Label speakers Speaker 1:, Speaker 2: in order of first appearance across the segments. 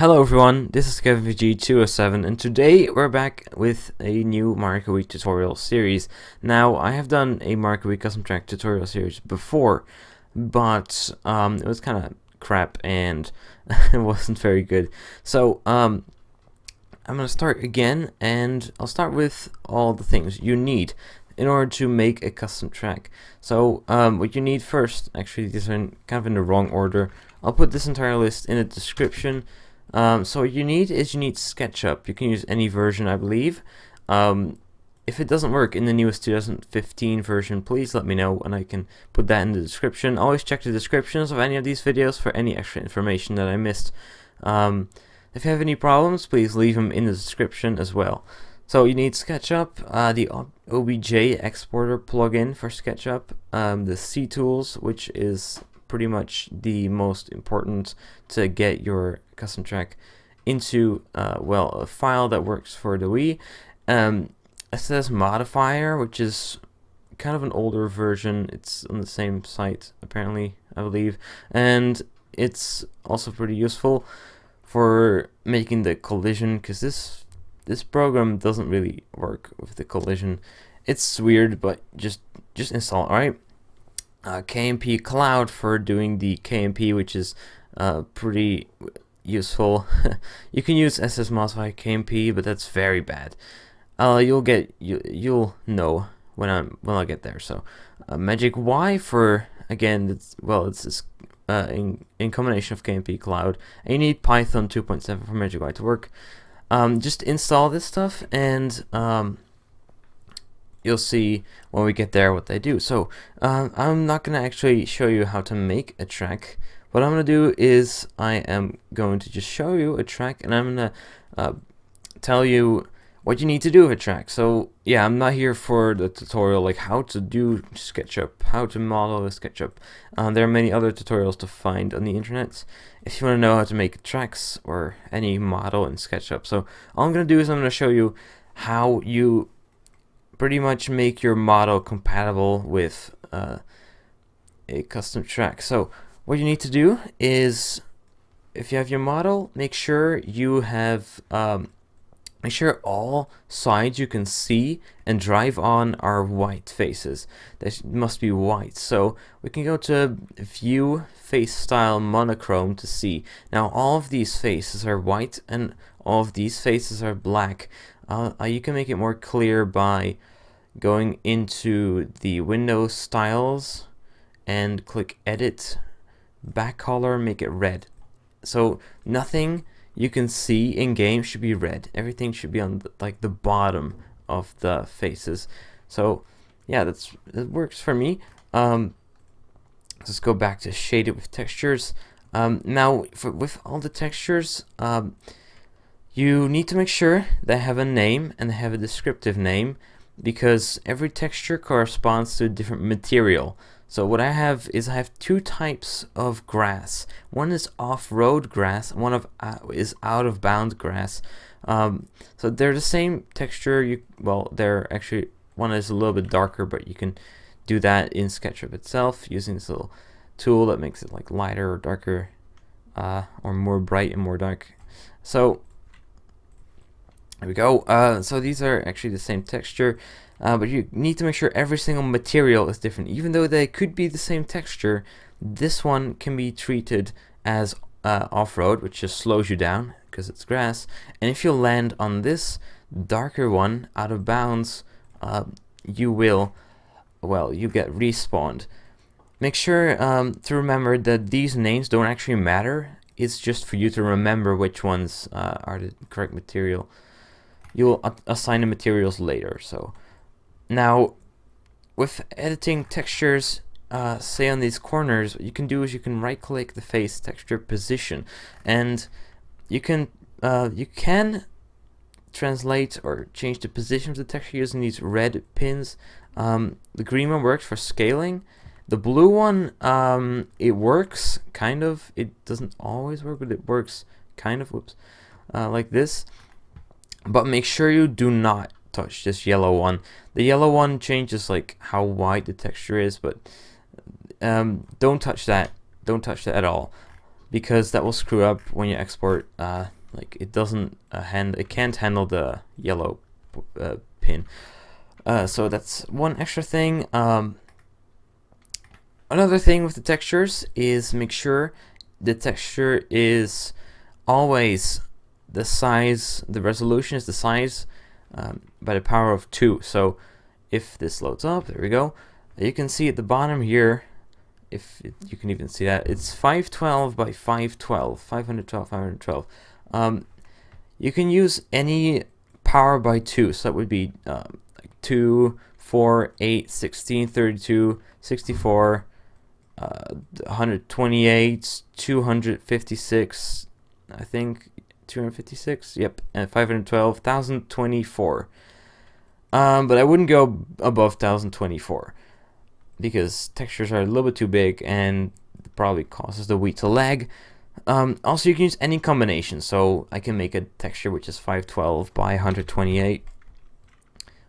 Speaker 1: Hello everyone, this is KevVG207 and today we're back with a new Mario Kart Wii tutorial series. Now, I have done a Mario Kart Wii custom track tutorial series before, but it was kind of crap and it wasn't very good. So, I'm going to start again, and I'll start with all the things you need in order to make a custom track. So, what you need first, actually these are kind of in the wrong order. I'll put this entire list in the description. So what you need is Sketchup. You can use any version, I believe. If it doesn't work in the newest 2015 version, please let me know and I can put that in the description. Always check the descriptions of any of these videos for any extra information that I missed. If you have any problems, please leave them in the description as well. So you need SketchUp, the OBJ exporter plugin for SketchUp, the C tools, which is pretty much the most important to get your custom track into well, a file that works for the Wii. SS modifier, which is kind of an older version. It's on the same site apparently, I believe, and it's also pretty useful for making the collision, because this program doesn't really work with the collision. It's weird, but just install it, alright? KMP Cloud for doing the KMP, which is pretty useful. You can use SS modify KMP, but that's very bad. You'll know when I get there. So Magic Y for, again, it's in combination of KMP Cloud, and you need Python 2.7 for Magic Y to work. Just install this stuff and you'll see when we get there what they do. So I'm not going to actually show you how to make a track. What I'm going to do is I am going to just show you a track, and I'm going to tell you what you need to do with a track. So yeah, I'm not here for the tutorial like how to do SketchUp, how to model a SketchUp. There are many other tutorials to find on the internet if you want to know how to make tracks or any model in SketchUp. So all I'm going to do is I'm going to show you how you pretty much make your model compatible with a custom track. So what you need to do is, if you have your model, make sure you have make sure all sides you can see and drive on are white faces. They must be white. So we can go to View, Face Style, Monochrome to see. Now all of these faces are white and all of these faces are black. You can make it more clear by going into the Windows Styles and click Edit, Back Color, make it red. So nothing you can see in game should be red. Everything should be on the bottom of the faces. So yeah, that works for me. Let's go back to shade it with textures. Now with all the textures, you need to make sure they have a name and they have a descriptive name, because every texture corresponds to a different material. So what I have is I have two types of grass. One is off-road grass, and one is out-of-bound grass. So they're the same texture. Well, they're actually, one is a little bit darker, but you can do that in SketchUp itself using this little tool that makes it like lighter or darker, or more bright and more dark. So there we go. So these are actually the same texture, but you need to make sure every single material is different. Even though they could be the same texture, this one can be treated as off-road, which just slows you down because it's grass. And if you land on this darker one, out of bounds, you get respawned. Make sure to remember that these names don't actually matter. It's just for you to remember which ones are the correct material. You'll assign the materials later. So now with editing textures, say on these corners, what you can do is you can right click the face texture position, and you can translate or change the position of the texture using these red pins. The green one works for scaling. The blue one, it works kind of. It doesn't always work, but it works kind of. Whoops, like this. But make sure you do not touch this yellow one. The yellow one changes like how white the texture is, but don't touch that. Don't touch that at all. because that will screw up when you export. Like it doesn't it can't handle the yellow pin. So that's one extra thing. Another thing with the textures is make sure the texture is always the size, the resolution is the size by the power of 2. So if this loads up, there we go, you can see at the bottom here, you can even see that, it's 512 by 512, 512. You can use any power by 2, so that would be 2, 4, 8, 16, 32, 64, 128, 256, I think 256, yep, and 512, 1024. But I wouldn't go above 1024 because textures are a little bit too big and it probably causes the Wii to lag. Also, you can use any combination, so I can make a texture which is 512 by 128.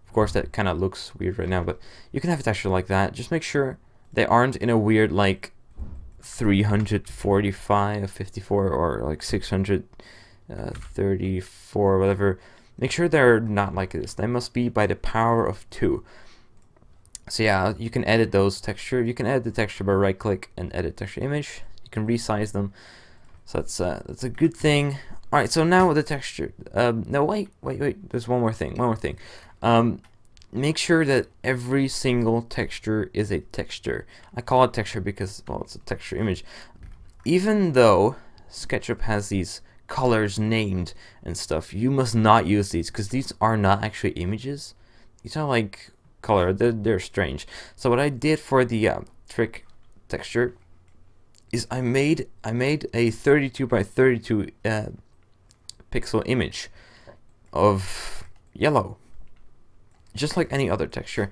Speaker 1: Of course, that kind of looks weird right now, but you can have a texture like that. Just make sure they aren't in a weird like 345, 54, or like 634, whatever. Make sure they're not like this. They must be by the power of 2. So yeah, you can edit those texture. You can edit the texture by right click and edit texture image. You can resize them. So that's a good thing. All right, so now with the texture. No, wait. There's one more thing. Make sure that every single texture is a texture. I call it texture because, well, it's a texture image. Even though Sketchup has these colors named and stuff, you must not use these because these are not actually images. These are like color. They're strange. So what I did for the trick texture is I made a 32 by 32 pixel image of yellow, just like any other texture.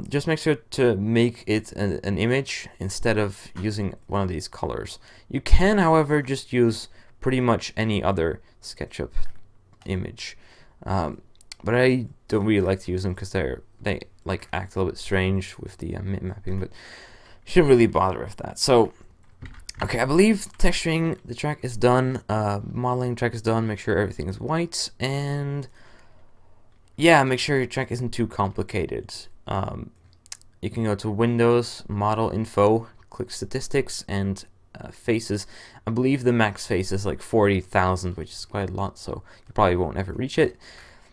Speaker 1: Just make sure to make it an image instead of using one of these colors. You can, however, just use pretty much any other SketchUp image, but I don't really like to use them because they like act a little bit strange with the mapping, but you shouldn't really bother with that. So okay, I believe texturing the track is done, modeling the track is done. Make sure everything is white, and yeah, make sure your track isn't too complicated. You can go to Windows, Model Info, click Statistics, and faces. I believe the max face is like 40,000, which is quite a lot, so you probably won't ever reach it.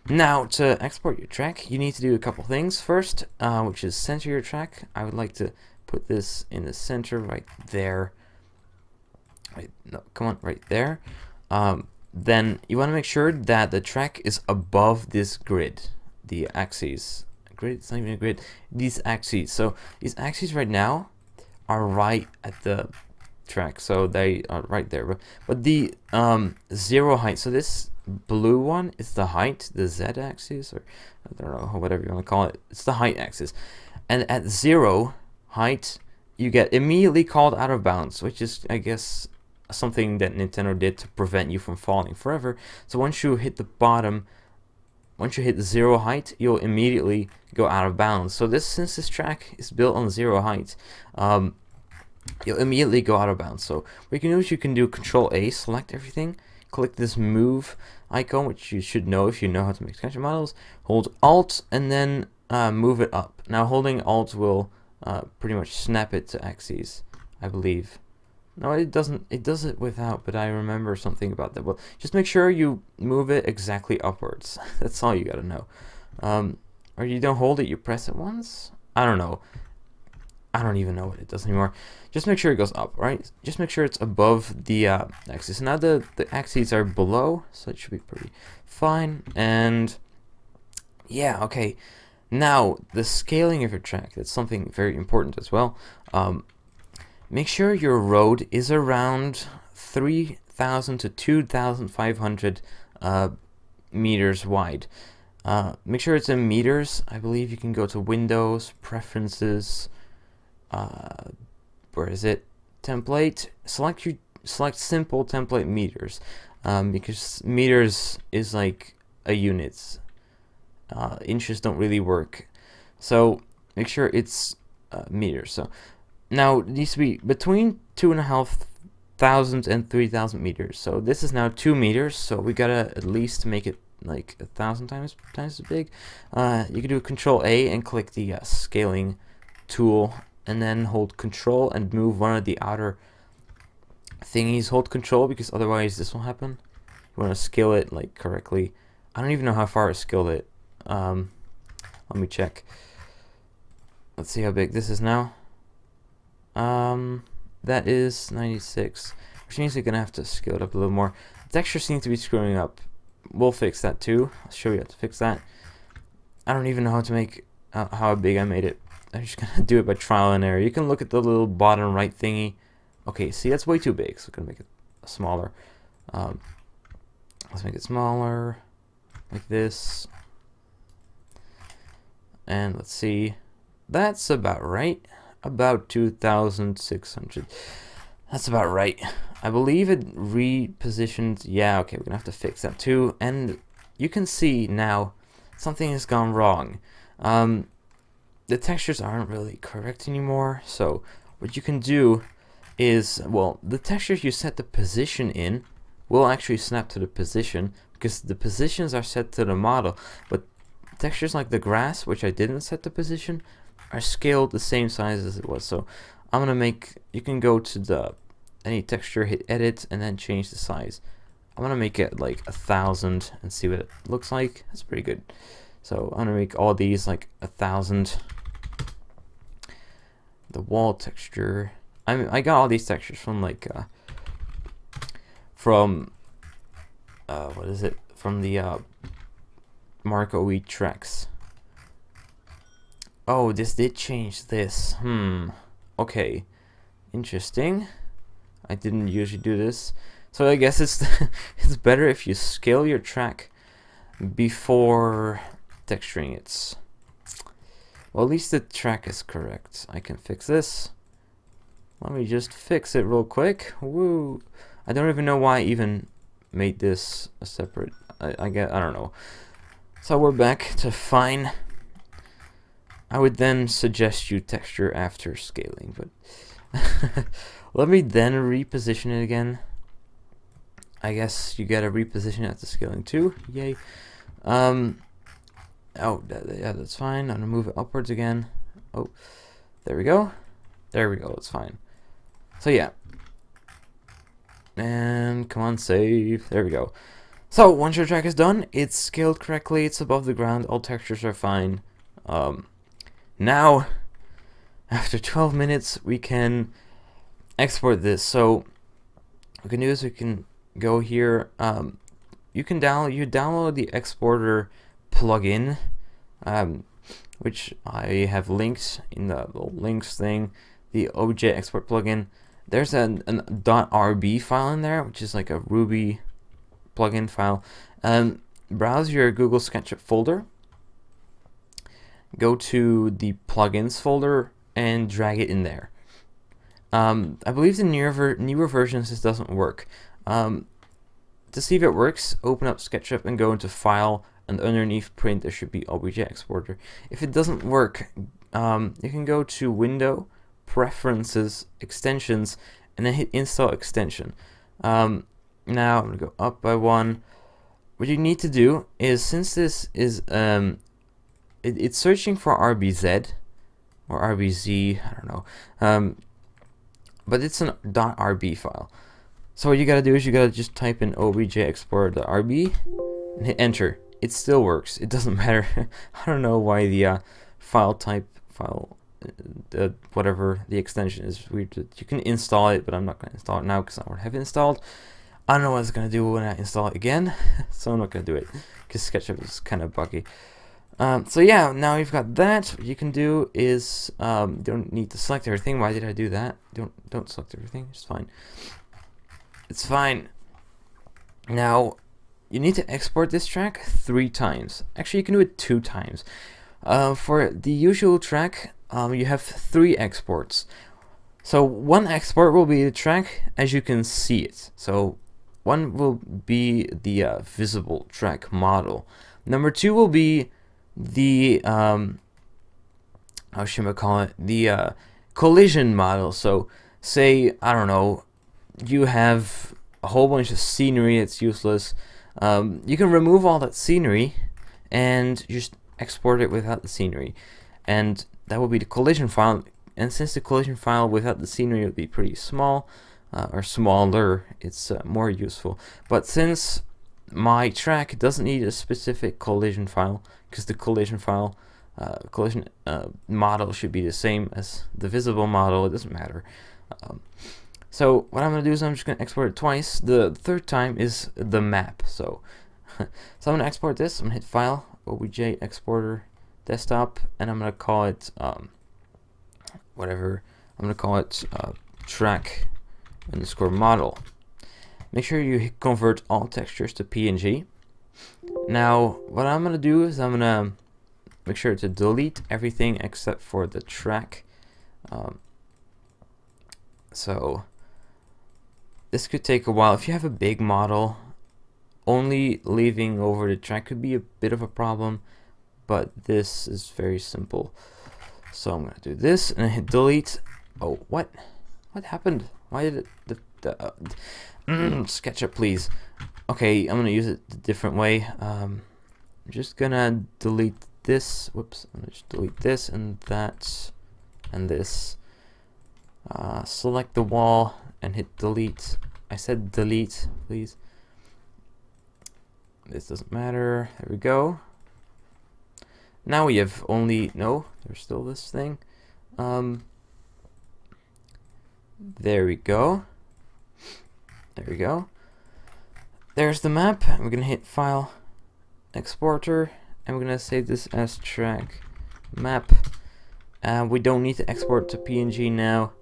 Speaker 1: Now, to export your track, you need to do a couple things. First, which is center your track. I would like to put this in the center right there. Right there. Then you want to make sure that the track is above this grid, the axes. Grid? It's not even a grid. These axes. So these axes right now are right at the track, so they are right there. But the 0 height. So this blue one is the height, the z-axis, or I don't know, whatever you want to call it. It's the height axis, and at 0 height, you get immediately called out of bounds, which is, I guess, something that Nintendo did to prevent you from falling forever. So once you hit the bottom, once you hit 0 height, you'll immediately go out of bounds. So since this track is built on 0 height, you'll immediately go out of bounds. So what you can do is you can do Control A, select everything, click this move icon, which you should know if you know how to make sketch models. Hold Alt and then move it up. Now holding Alt will pretty much snap it to axes, I believe. No, it doesn't. It does it without, but I remember something about that. Well, just make sure you move it exactly upwards. That's all you gotta know. Or you don't hold it, you press it once? I don't know. I don't even know what it does anymore. Just make sure it goes up, right? Just make sure it's above the axis. Now the axes are below, so it should be pretty fine. And yeah, okay. Now the scaling of your track, that's something very important as well. Make sure your road is around 3,000 to 2,500 meters wide. Make sure it's in meters. I believe you can go to Windows, Preferences, where is it? Template. Select simple template meters, because meters is like a unit. Inches don't really work, so make sure it's meters. So now it needs to be between 2.5 1,000 and 3,000 meters. So this is now 2 meters. So we gotta at least make it like 1,000 times as big. You can do Control A and click the scaling tool, and then hold Control and move one of the outer thingies. Hold Control because otherwise this will happen. You want to scale it like correctly. I don't even know how far I scaled it. Let me check. Let's see how big this is now. That is 96, which means we're gonna have to scale it up a little more. The texture seems to be screwing up. We'll fix that too. I'll show you how to fix that. I don't even know how to make how big I made it. I'm just gonna do it by trial and error. You can look at the little bottom right thingy. Okay, see, that's way too big, so we're gonna make it smaller. Let's make it smaller, like this. And let's see, that's about right. About 2,600. That's about right. I believe it repositioned. Yeah, okay, we're gonna have to fix that too. And you can see now something has gone wrong. The textures aren't really correct anymore. So what you can do is, well, the textures you set the position in will actually snap to the position because the positions are set to the model. But textures like the grass, which I didn't set the position, are scaled the same size as it was. So I'm gonna make, you can go to the any texture, hit edit, and then change the size. I'm gonna make it like 1,000 and see what it looks like. That's pretty good. So I'm gonna make all these like 1,000. The wall texture, I got all these textures from like what is it, from the Mario Kart Wii tracks. Oh, this did change this. Okay, interesting. I didn't usually do this, so I guess it's it's better if you scale your track before texturing it. Well, at least the track is correct. I can fix this. Let me just fix it real quick. Woo! I don't even know why I even made this a separate. I don't know. So we're back to fine. I would then suggest you texture after scaling, but let me then reposition it again. I guess you gotta reposition it after scaling too. Yay. Oh, yeah, that's fine. I'm gonna move it upwards again. Oh, there we go. There we go. It's fine. So yeah. And come on, save. There we go. So once your track is done, it's scaled correctly. It's above the ground. All textures are fine. Now, after 12 minutes, we can export this. So what we can do is we can go here. You download the exporter plugin, which I have linked in the little links thing. The OBJ export plugin. There's an .rb file in there, which is like a Ruby plugin file. Browse your Google Sketchup folder. Go to the plugins folder and drag it in there. I believe the newer versions this doesn't work. To see if it works, open up SketchUp and go into File, and underneath Print there should be OBJ Exporter. If it doesn't work, you can go to Window, Preferences, Extensions, and then hit Install Extension. Now I'm going to go up by one. What you need to do is, since this is it's searching for RBZ or RBZ, I don't know, but it's an .rb file. So what you gotta do is you gotta just type in obj export.rb and hit enter. It still works. It doesn't matter. I don't know why the file type, whatever the extension is weird. You can install it, but I'm not gonna install it now because I already have it installed. I don't know what it's gonna do when I install it again, so I'm not gonna do it because SketchUp is kind of buggy. So yeah, now you've got that. What you can do is you don't need to select everything. Why did I do that? Don't select everything. It's fine. It's fine. Now you need to export this track 3 times. Actually, you can do it 2 times. For the usual track, you have 3 exports. So one export will be the track as you can see it. So one will be the visible track model. Number 2 will be the how should I call it, the collision model. So say, I don't know, you have a whole bunch of scenery. It's useless. You can remove all that scenery and just export it without the scenery, and that will be the collision file. And since the collision file without the scenery would be pretty small, or smaller, it's more useful. But since my track doesn't need a specific collision file, because the collision file model should be the same as the visible model, it doesn't matter. So what I'm going to do is I'm just going to export it twice. The third time is the map. So I'm going to export this. I'm going to hit File, OBJ Exporter, Desktop, and I'm going to call it whatever. I'm going to call it track_model. Make sure you convert all textures to PNG. Now what I'm going to do is I'm going to make sure to delete everything except for the track. So this could take a while. If you have a big model, only leaving over the track could be a bit of a problem, but this is very simple. So I'm going to do this and hit delete. Oh, what happened? Why did it Sketchup, please. Okay, I'm gonna use it a different way. I'm just gonna delete this. Whoops, I'm gonna just delete this and that and this. Select the wall and hit delete. I said delete, please. This doesn't matter. There we go. Now we have only, no, there's still this thing. There we go. There we go. There's the map. We're gonna hit File, Exporter, and we're gonna save this as track map. We don't need to export to PNG now.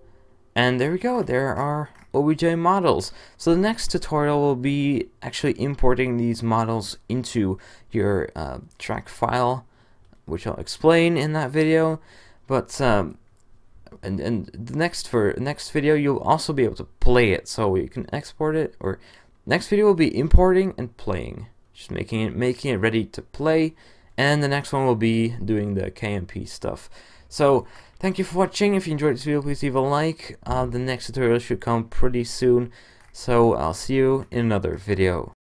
Speaker 1: And there we go. There are OBJ models. So the next tutorial will be actually importing these models into your track file, which I'll explain in that video. But and the next video you'll also be able to play it, so you can export it. Or next video will be importing and playing, just making it ready to play, and the next one will be doing the KMP stuff. So thank you for watching. If you enjoyed this video, please leave a like. The next tutorial should come pretty soon, so I'll see you in another video.